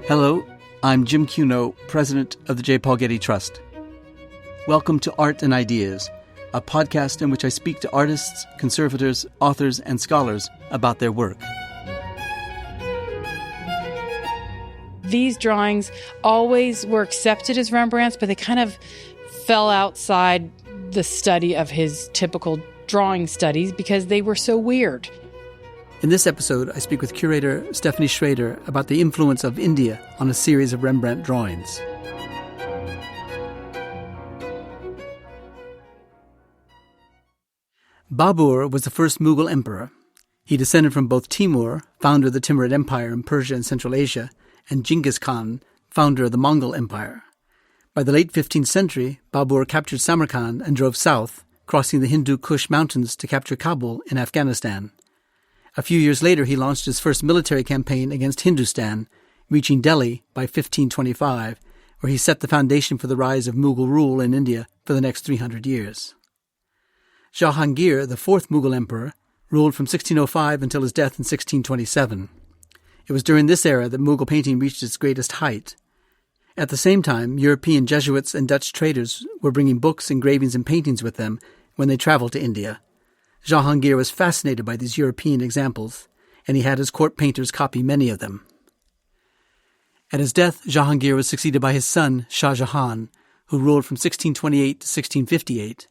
Hello, I'm Jim Cuno, president of the J. Paul Getty Trust. Welcome to Art and Ideas, a podcast in which I speak to artists, conservators, authors, and scholars about their work. These drawings always were accepted as Rembrandt's, but they kind of fell outside the study of his typical drawing studies because they were so weird. In this episode, I speak with curator Stephanie Schrader about the influence of India on a series of Rembrandt drawings. Babur was the first Mughal emperor. He descended from both Timur, founder of the Timurid Empire in Persia and Central Asia, and Genghis Khan, founder of the Mongol Empire. By the late 15th century, Babur captured Samarkand and drove south, crossing the Hindu Kush mountains to capture Kabul in Afghanistan. A few years later, he launched his first military campaign against Hindustan, reaching Delhi by 1525, where he set the foundation for the rise of Mughal rule in India for the next 300 years. Jahangir, the fourth Mughal emperor, ruled from 1605 until his death in 1627. It was during this era that Mughal painting reached its greatest height. At the same time, European Jesuits and Dutch traders were bringing books, engravings, and paintings with them when they traveled to India. Jahangir was fascinated by these European examples, and he had his court painters copy many of them. At his death, Jahangir was succeeded by his son, Shah Jahan, who ruled from 1628 to 1658.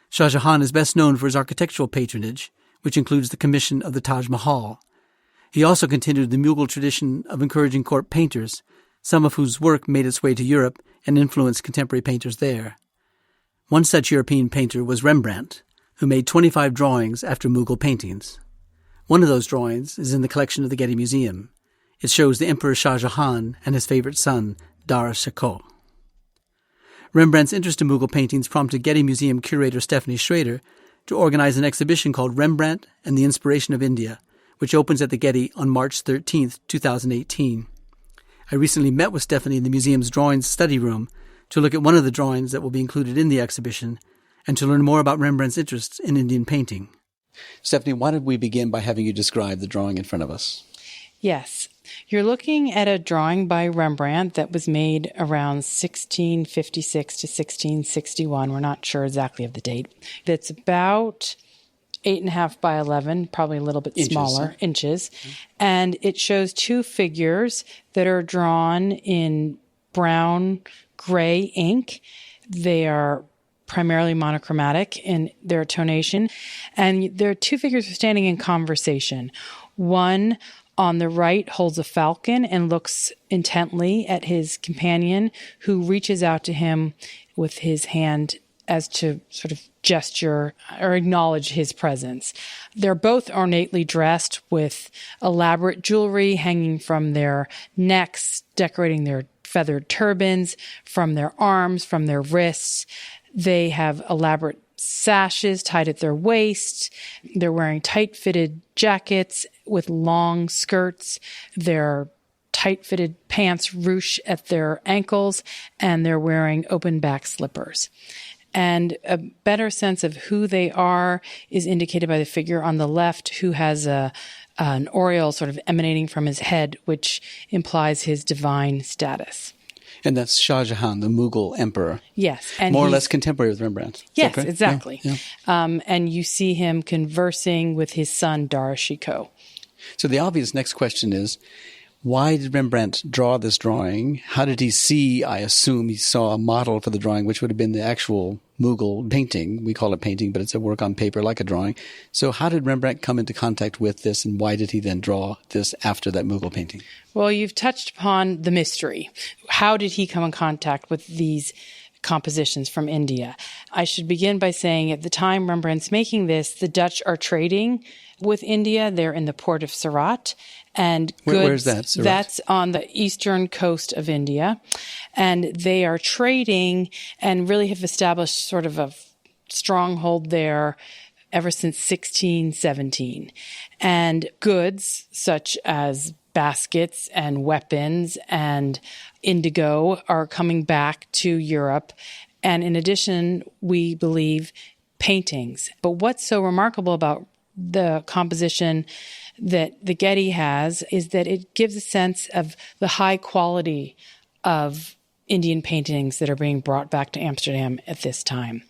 Shah Jahan is best known for his architectural patronage, which includes the commission of the Taj Mahal. He also continued the Mughal tradition of encouraging court painters, some of whose work made its way to Europe and influenced contemporary painters there. One such European painter was Rembrandt, who made 25 drawings after Mughal paintings. One of those drawings is in the collection of the Getty Museum. It shows the Emperor Shah Jahan and his favorite son, Dara Shikoh. Rembrandt's interest in Mughal paintings prompted Getty Museum curator Stephanie Schrader to organize an exhibition called Rembrandt and the Inspiration of India, which opens at the Getty on March 13, 2018. I recently met with Stephanie in the museum's drawings study room to look at one of the drawings that will be included in the exhibition and to learn more about Rembrandt's interest in Indian painting. Stephanie, why don't we begin by having you describe the drawing in front of us? Yes. You're looking at a drawing by Rembrandt that was made around 1656 to 1661. We're not sure exactly of the date. It's about 8.5 by 11, probably a little bit smaller, inches. And it shows two figures that are drawn in brown gray ink. They are primarily monochromatic in their tonation. And there are two figures standing in conversation. One on the right holds a falcon and looks intently at his companion, who reaches out to him with his hand as to sort of gesture or acknowledge his presence. They're both ornately dressed with elaborate jewelry hanging from their necks, decorating their feathered turbans, from their arms, from their wrists. They have elaborate sashes tied at their waists. They're wearing tight-fitted jackets with long skirts. Their tight-fitted pants ruche at their ankles, and they're wearing open-back slippers. And a better sense of who they are is indicated by the figure on the left, who has an aureole sort of emanating from his head, which implies his divine status. And that's Shah Jahan, the Mughal emperor. Yes. And more or less contemporary with Rembrandt. Yes, exactly. Yeah. And you see him conversing with his son, Dara Shikoh. So the obvious next question is, why did Rembrandt draw this drawing? How did he see, I assume he saw a model for the drawing, which would have been the actual Mughal painting. We call it painting, but it's a work on paper like a drawing. So how did Rembrandt come into contact with this, and why did he then draw this after that Mughal painting? Well, you've touched upon the mystery. How did he come in contact with these compositions from India? I should begin by saying at the time Rembrandt's making this, the Dutch are trading with India. They're in the port of Surat. And where's that? Surat? That's on the eastern coast of India. And they are trading and really have established sort of a stronghold there ever since 1617. And goods such as baskets and weapons and indigo are coming back to Europe. And in addition, we believe paintings. But what's so remarkable about the composition that the Getty has is that it gives a sense of the high quality of Indian paintings that are being brought back to Amsterdam at this time.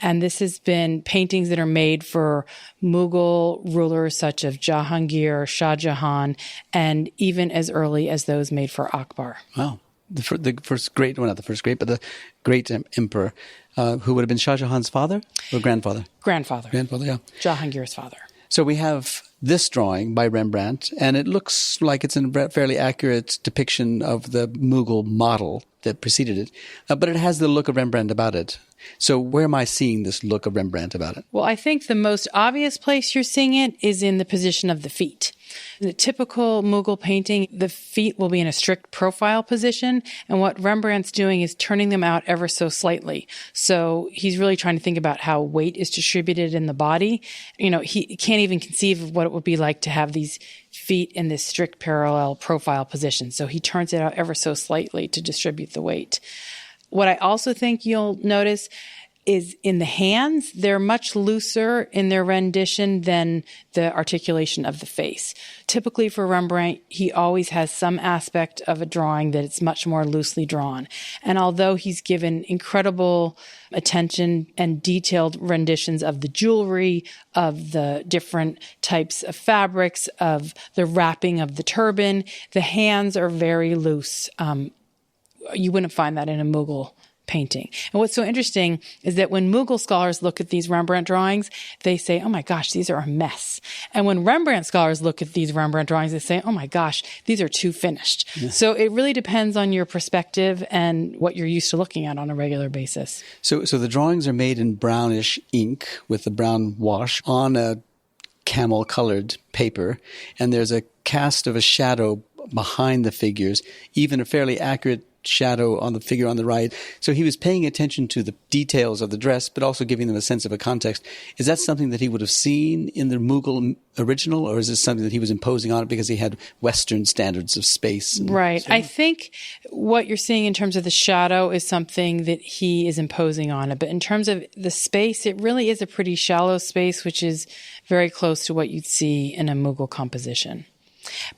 And this has been paintings that are made for Mughal rulers such as Jahangir, Shah Jahan, and even as early as those made for Akbar. Wow. The first great, well, not the first great, but the great emperor, who would have been Shah Jahan's father or grandfather? Grandfather. Grandfather, yeah. Jahangir's father. So we have this drawing by Rembrandt, and it looks like it's a fairly accurate depiction of the Mughal model that preceded it, but it has the look of Rembrandt about it. So where am I seeing this look of Rembrandt about it? Well, I think the most obvious place you're seeing it is in the position of the feet. In the typical Mughal painting, the feet will be in a strict profile position, and what Rembrandt's doing is turning them out ever so slightly. So he's really trying to think about how weight is distributed in the body. He can't even conceive of what it would be like to have these feet in this strict parallel profile position. So he turns it out ever so slightly to distribute the weight. What I also think you'll notice is in the hands, they're much looser in their rendition than the articulation of the face. Typically for Rembrandt, he always has some aspect of a drawing that it's much more loosely drawn. And although he's given incredible attention and detailed renditions of the jewelry, of the different types of fabrics, of the wrapping of the turban, the hands are very loose. You wouldn't find that in a Mughal painting. And what's so interesting is that when Mughal scholars look at these Rembrandt drawings, they say, oh my gosh, these are a mess. And when Rembrandt scholars look at these Rembrandt drawings, they say, oh my gosh, these are too finished. Yeah. So it really depends on your perspective and what you're used to looking at on a regular basis. So the drawings are made in brownish ink with the brown wash on a camel-colored paper, and there's a cast of a shadow behind the figures, even a fairly accurate shadow on the figure on the right. So he was paying attention to the details of the dress, but also giving them a sense of a context. Is that something that he would have seen in the Mughal original, or is this something that he was imposing on it because he had Western standards of space? Right. I think what you're seeing in terms of the shadow is something that he is imposing on it. But in terms of the space, it really is a pretty shallow space, which is very close to what you'd see in a Mughal composition.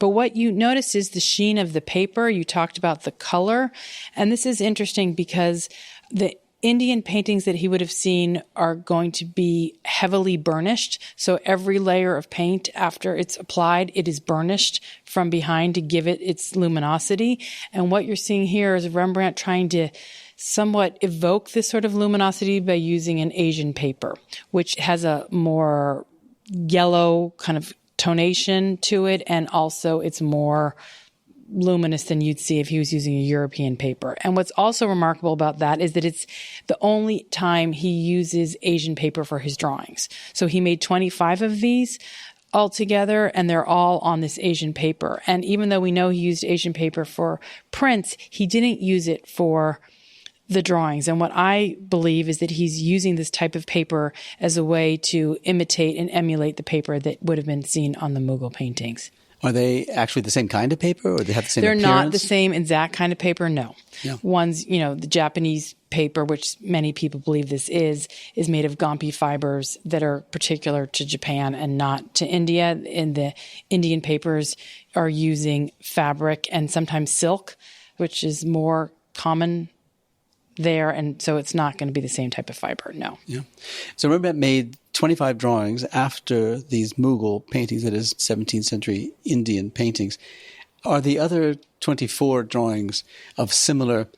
But what you notice is the sheen of the paper. You talked about the color. And this is interesting because the Indian paintings that he would have seen are going to be heavily burnished. So every layer of paint, after it's applied, it is burnished from behind to give it its luminosity. And what you're seeing here is Rembrandt trying to somewhat evoke this sort of luminosity by using an Asian paper, which has a more yellow kind of tonation to it, and also it's more luminous than you'd see if he was using a European paper. And what's also remarkable about that is that it's the only time he uses Asian paper for his drawings. So he made 25 of these altogether, and they're all on this Asian paper. And even though we know he used Asian paper for prints, he didn't use it for the drawings. And what I believe is that he's using this type of paper as a way to imitate and emulate the paper that would have been seen on the Mughal paintings. Are they actually the same kind of paper, or they have the same They're appearance? not the same exact kind of paper, no. Yeah. One's, the Japanese paper, which many people believe this is made of gampi fibers that are particular to Japan and not to India. And the Indian papers are using fabric and sometimes silk, which is more common there, and so it's not going to be the same type of fiber, no. Yeah. So Rembrandt made 25 drawings after these Mughal paintings, that is 17th century Indian paintings. Are the other 24 drawings of similar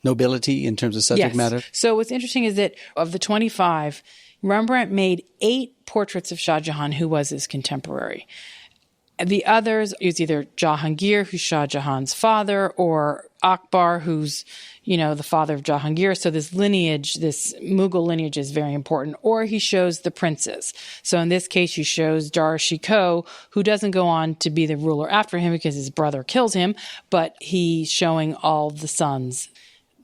nobility in terms of subject matter? So what's interesting is that of the 25, Rembrandt made 8 portraits of Shah Jahan, who was his contemporary. The others is either Jahangir, who's Shah Jahan's father, or Akbar, who's, the father of Jahangir. So this lineage, this Mughal lineage is very important. Or he shows the princes. So in this case, he shows Dar Shikoh, who doesn't go on to be the ruler after him because his brother kills him, but he's showing all the sons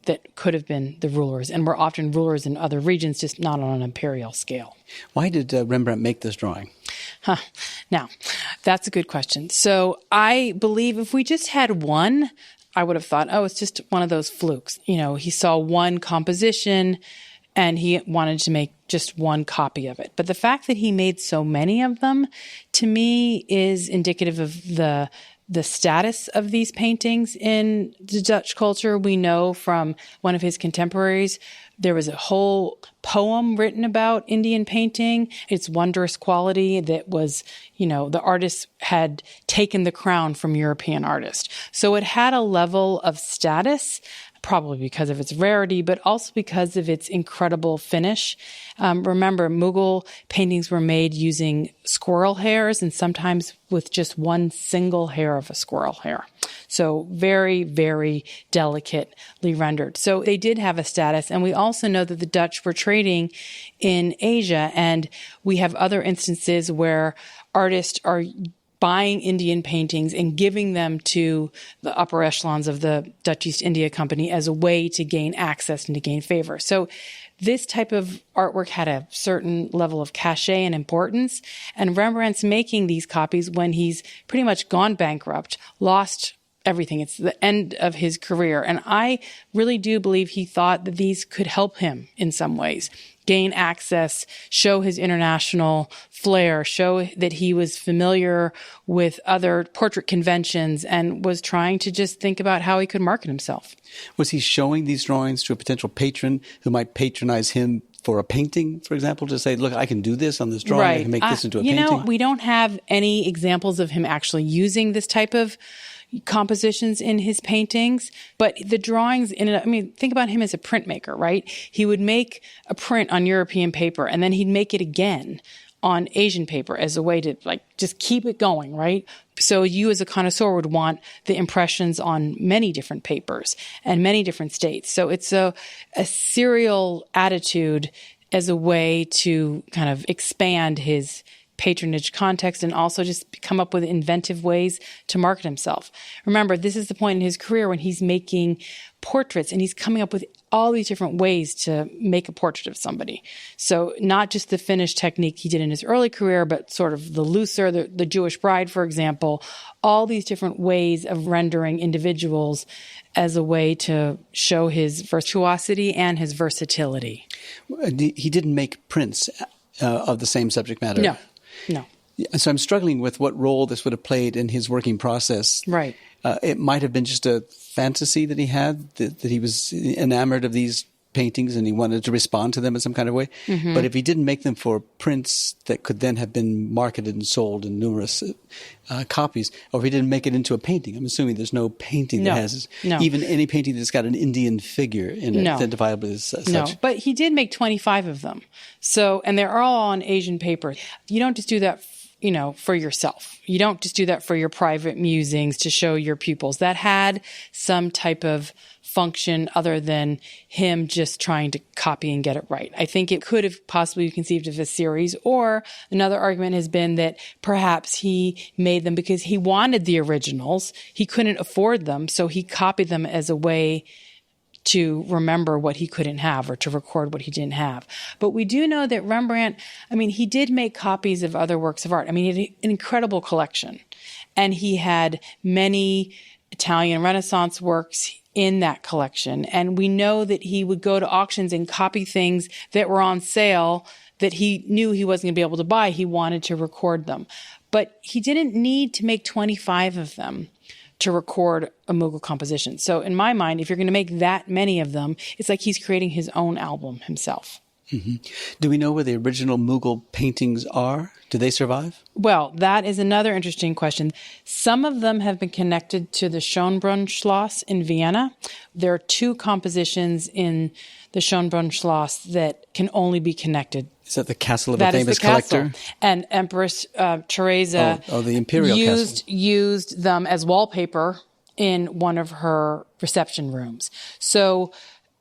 that could have been the rulers and were often rulers in other regions, just not on an imperial scale. Why did Rembrandt make this drawing? Now, that's a good question. So I believe if we just had one, I would have thought, it's just one of those flukes. He saw one composition and he wanted to make just one copy of it. But the fact that he made so many of them, to me, is indicative of the status of these paintings in the Dutch culture. We know from one of his contemporaries, there was a whole poem written about Indian painting, its wondrous quality that was, the artist had taken the crown from European artists. So it had a level of status, probably because of its rarity, but also because of its incredible finish. Remember, Mughal paintings were made using squirrel hairs and sometimes with just one single hair of a squirrel hair. So very, very delicately rendered. So they did have a status. And we also know that the Dutch were trading in Asia. And we have other instances where artists are buying Indian paintings and giving them to the upper echelons of the Dutch East India Company as a way to gain access and to gain favor. So this type of artwork had a certain level of cachet and importance. And Rembrandt's making these copies when he's pretty much gone bankrupt, lost everything. It's the end of his career. And I really do believe he thought that these could help him in some ways, gain access, show his international flair, show that he was familiar with other portrait conventions and was trying to just think about how he could market himself. Was he showing these drawings to a potential patron who might patronize him for a painting, for example, to say, look, I can do this on this drawing, right. I can make this into a painting? We don't have any examples of him actually using this type of compositions in his paintings, but the drawings think about him as a printmaker, right? He would make a print on European paper and then he'd make it again on Asian paper as a way to just keep it going, right? So you as a connoisseur would want the impressions on many different papers and many different states. So it's a serial attitude as a way to kind of expand his patronage context and also just come up with inventive ways to market himself. Remember, this is the point in his career when he's making portraits and he's coming up with all these different ways to make a portrait of somebody. So not just the finished technique he did in his early career, but sort of the looser, the Jewish Bride, for example, all these different ways of rendering individuals as a way to show his virtuosity and his versatility. He didn't make prints of the same subject matter. No. So I'm struggling with what role this would have played in his working process. Right. It might have been just a fantasy that he had, that he was enamored of these paintings and he wanted to respond to them in some kind of way. Mm-hmm. But if he didn't make them for prints that could then have been marketed and sold in numerous copies, or if he didn't make it into a painting, I'm assuming there's no painting that has even any painting that's got an Indian figure in it, identifiable as such. No, but he did make 25 of them. So, and they're all on Asian paper. You don't just do that for yourself. You don't just do that for your private musings to show your pupils. That had some type of function other than him just trying to copy and get it right. I think it could have possibly been conceived of a series, or another argument has been that perhaps he made them because he wanted the originals. He couldn't afford them, so he copied them as a way to remember what he couldn't have or to record what he didn't have. But we do know that Rembrandt, he did make copies of other works of art. He had an incredible collection. And he had many Italian Renaissance works in that collection. And we know that he would go to auctions and copy things that were on sale that he knew he wasn't going to be able to buy. He wanted to record them. But he didn't need to make 25 of them to record a Mughal composition. So in my mind, if you're going to make that many of them, it's like he's creating his own album himself. Mm-hmm. Do we know where the original Mughal paintings are? Do they survive? Well, that is another interesting question. Some of them have been connected to the Schönbrunn Schloss in Vienna. There are 2 compositions in the Schönbrunn Schloss that can only be connected. Is that the castle of a famous collector? And Empress Teresa the imperial used them as wallpaper in one of her reception rooms. So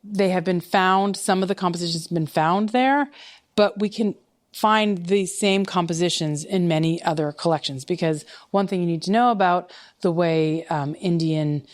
they have been found, some of the compositions have been found there, but we can find the same compositions in many other collections, because one thing you need to know about the way Indian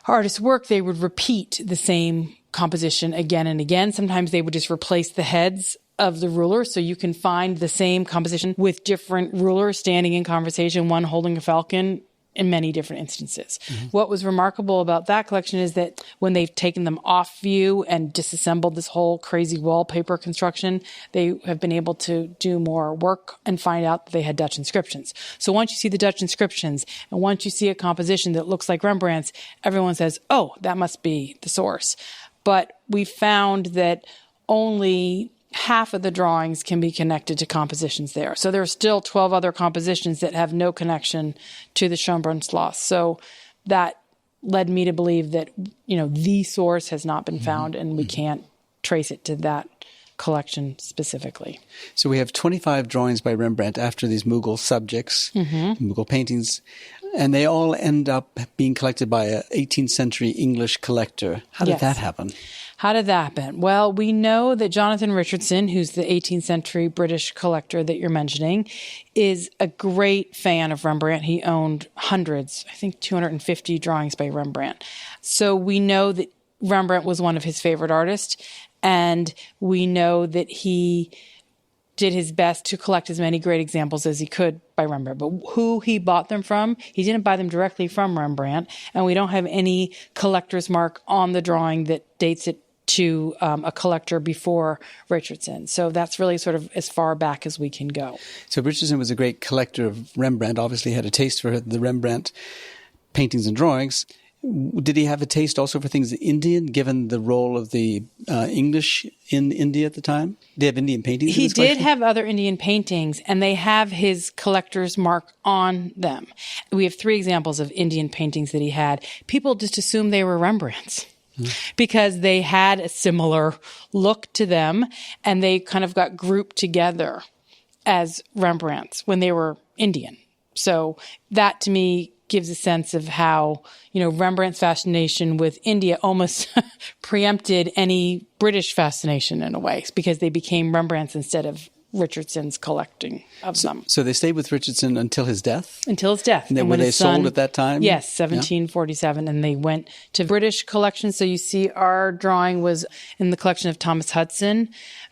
artists work, they would repeat the same composition again and again. Sometimes they would just replace the heads of the ruler, so you can find the same composition with different rulers standing in conversation, one holding a falcon in many different instances. What was remarkable about that collection is that when they've taken them off view and disassembled this whole crazy wallpaper construction, they have been able to do more work and find out that they had Dutch inscriptions. So once you see the Dutch inscriptions and once you see a composition that looks like Rembrandt's, everyone says, oh, that must be the source. But we found that only half of the drawings can be connected to compositions there. So there are still 12 other compositions that have no connection to the Schönbrunn lost. So that led me to believe that, the source has not been found and we can't trace it to that collection specifically. So we have 25 drawings by Rembrandt after these Mughal subjects, Mughal paintings, and they all end up being collected by an 18th century English collector. How did that happen? How did that happen? Well, we know that Jonathan Richardson, who's the 18th century British collector that you're mentioning, is a great fan of Rembrandt. He owned hundreds, I think 250 drawings by Rembrandt. So we know that Rembrandt was one of his favorite artists, and we know that he did his best to collect as many great examples as he could by Rembrandt. But who he bought them from, he didn't buy them directly from Rembrandt, and we don't have any collector's mark on the drawing that dates it to a collector before Richardson. So that's really sort of as far back as we can go. So Richardson was a great collector of Rembrandt, obviously had a taste for the Rembrandt paintings and drawings. Did he have a taste also for things Indian, given the role of the English in India at the time? Did he have Indian paintings? He did have other Indian paintings, and they have his collector's mark on them. We have 3 examples of Indian paintings that he had. People just assumed they were Rembrandt's because they had a similar look to them, and they kind of got grouped together as Rembrandt's when they were Indian. So that, to me, gives a sense of how, Rembrandt's fascination with India almost preempted any British fascination in a way, because they became Rembrandt's instead of Richardson's collecting of them. So they stayed with Richardson until his death? Until his death. And then were they sold at that time? Yes, 1747, and they went to British collections. So you see our drawing was in the collection of Thomas Hudson.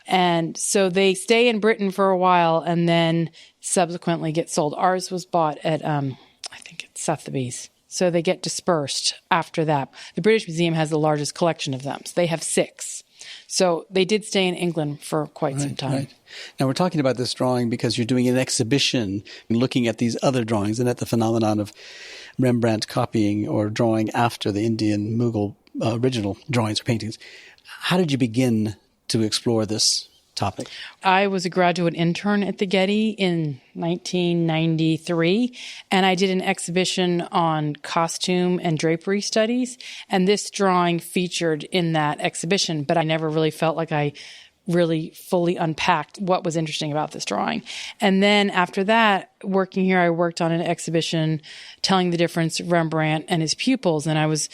And so they stay in Britain for a while and then subsequently get sold. Ours was bought at, I think it's Sotheby's. So they get dispersed after that. The British Museum has the largest collection of them. So they have 6. So they did stay in England for quite some time. Right. Now we're talking about this drawing because you're doing an exhibition and looking at these other drawings and at the phenomenon of Rembrandt copying or drawing after the Indian Mughal original drawings or paintings. How did you begin to explore this topic? I was a graduate intern at the Getty in 1993, and I did an exhibition on costume and drapery studies, and this drawing featured in that exhibition, but I never really felt like I really fully unpacked what was interesting about this drawing. And then after that, working here, I worked on an exhibition telling the difference of Rembrandt and his pupils, and I was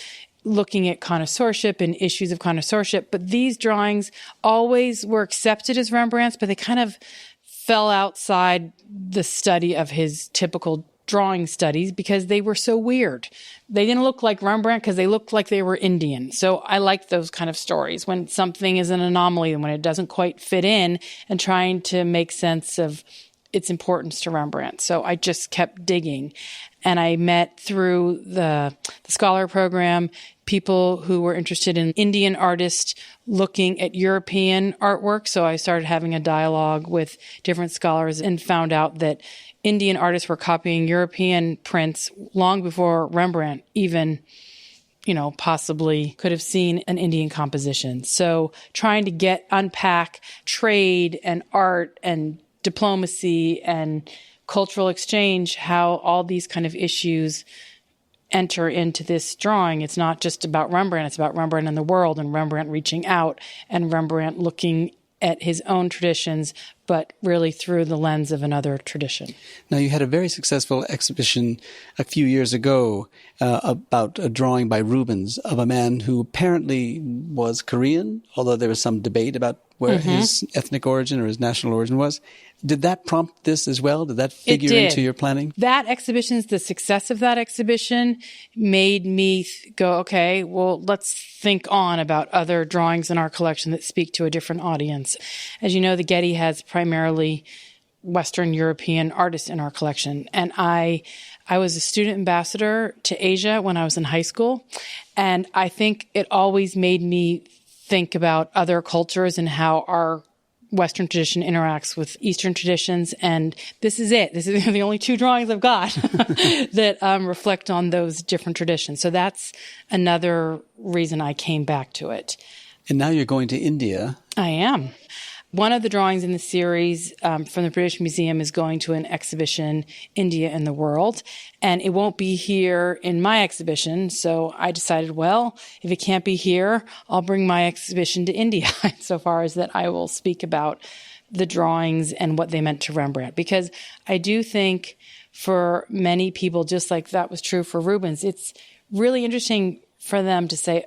looking at connoisseurship and issues of connoisseurship. But these drawings always were accepted as Rembrandt's, but they kind of fell outside the study of his typical drawing studies because they were so weird. They didn't look like Rembrandt because they looked like they were Indian. So I like those kind of stories when something is an anomaly and when it doesn't quite fit in, and trying to make sense of its importance to Rembrandt. So I just kept digging. And I met through the scholar program people who were interested in Indian artists looking at European artwork. So I started having a dialogue with different scholars and found out that Indian artists were copying European prints long before Rembrandt even, possibly could have seen an Indian composition. So trying to unpack trade and art and diplomacy and cultural exchange, how all these kind of issues enter into this drawing. It's not just about Rembrandt, it's about Rembrandt and the world, and Rembrandt reaching out, and Rembrandt looking at his own traditions, but really through the lens of another tradition. Now, you had a very successful exhibition a few years ago about a drawing by Rubens of a man who apparently was Korean, although there was some debate about where his ethnic origin or his national origin was. Did that prompt this as well? Did that figure into your planning? The success of that exhibition made me go, okay, well, let's think on about other drawings in our collection that speak to a different audience. As you know, the Getty has primarily Western European artists in our collection. And I was a student ambassador to Asia when I was in high school. And I think it always made me think about other cultures and how our Western tradition interacts with Eastern traditions. And this is it. This is the only 2 drawings I've got that reflect on those different traditions. So that's another reason I came back to it. And now you're going to India. I am. One of the drawings in the series from the British Museum is going to an exhibition, India and the World, and it won't be here in my exhibition. So I decided, well, if it can't be here, I'll bring my exhibition to India, so far as that I will speak about the drawings and what they meant to Rembrandt. Because I do think for many people, just like that was true for Rubens, it's really interesting for them to say,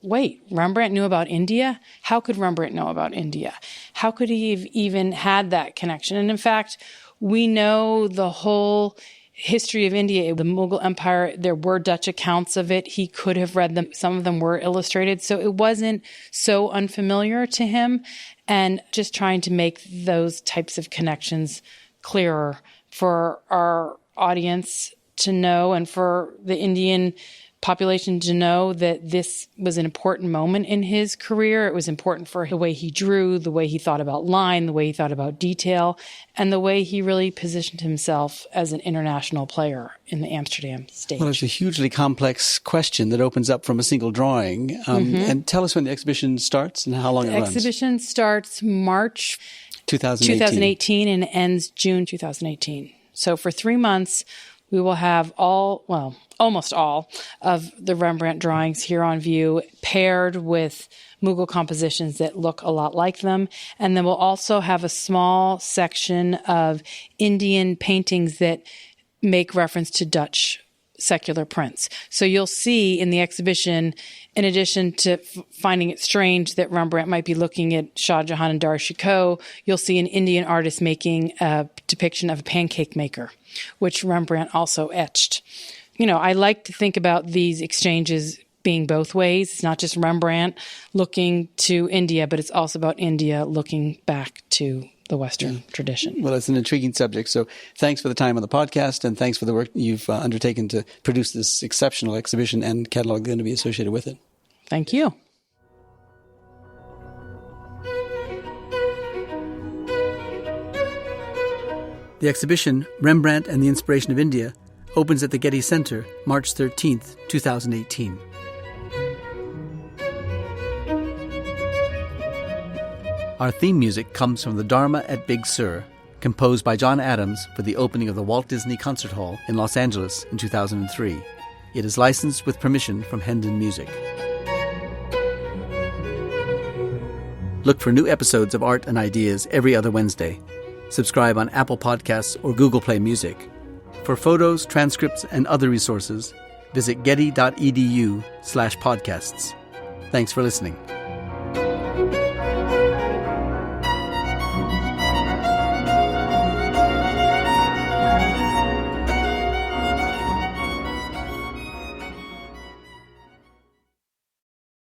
wait, Rembrandt knew about India? How could Rembrandt know about India? How could he have even had that connection? And in fact, we know the whole history of India, the Mughal Empire, there were Dutch accounts of it. He could have read them. Some of them were illustrated. So it wasn't so unfamiliar to him. And just trying to make those types of connections clearer for our audience to know and for the Indian population to know that this was an important moment in his career. It was important for the way he drew, the way he thought about line, the way he thought about detail, and the way he really positioned himself as an international player in the Amsterdam stage. Well, it's a hugely complex question that opens up from a single drawing. And tell us when the exhibition starts and how long it runs. The exhibition starts March 2018 and ends June 2018. So for 3 months, we will have almost all of the Rembrandt drawings here on view, paired with Mughal compositions that look a lot like them. And then we'll also have a small section of Indian paintings that make reference to Dutch secular prints. So you'll see in the exhibition, in addition to finding it strange that Rembrandt might be looking at Shah Jahan and Dar Shikoh, you'll see an Indian artist making a depiction of a pancake maker, which Rembrandt also etched. You know, I like to think about these exchanges being both ways. It's not just Rembrandt looking to India, but it's also about India looking back to the Western tradition. Well, it's an intriguing subject. So thanks for the time on the podcast, and thanks for the work you've undertaken to produce this exceptional exhibition and catalog going to be associated with it. Thank you. The exhibition, Rembrandt and the Inspiration of India, opens at the Getty Center March 13th, 2018. Our theme music comes from the Dharma at Big Sur, composed by John Adams for the opening of the Walt Disney Concert Hall in Los Angeles in 2003. It is licensed with permission from Hendon Music. Look for new episodes of Art and Ideas every other Wednesday. Subscribe on Apple Podcasts or Google Play Music. For photos, transcripts, and other resources, visit getty.edu/podcasts. Thanks for listening.